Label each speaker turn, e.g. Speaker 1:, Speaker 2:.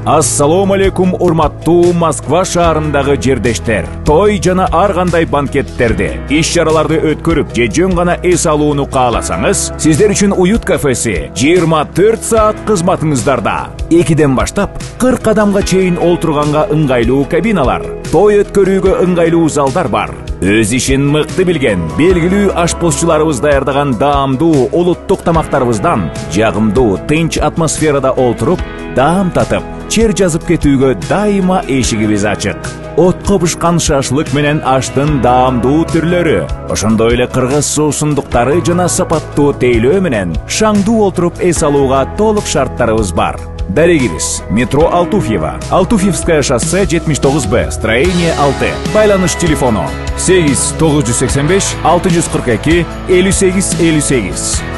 Speaker 1: Ассалому алейкум, урматтуу Москва шаарындагы жердештер. Той жана ар кандай банкеттерди, иш-чараларды өткөрүп, же жөн гана эс алууну кааласаңыз, сиздер үчүн Уют кафеси 24 саат кызматыңыздарда. 2ден баштап 40 адамга чейин олтурганга ыңгайлуу кабиналар, той өткөрүүгө ыңгайлуу залдар бар. Өз ишин мыкты билген, белгилүү ашпозчуларыбыз даярдаган даамдуу улуттук тамактарыбыздан жагымдуу, тынч атмосферада олтуруп, даам татып, чер жазып кетүүгө дайыма эшигибиз ачык. Отко бышкан шашлык менен аштын даамдуу түрлөрү, ошондой эле кыргыз суусундуктары жана сапаттуу тейлөө менен шаңдуу олтуруп эс алууга толук шарттарыбыз бар. Дарегибиз: метро Алтуфьева, Алтуфьевское шоссе 79Б, строение 6. Байланыш телефону 8 985 642 58 58.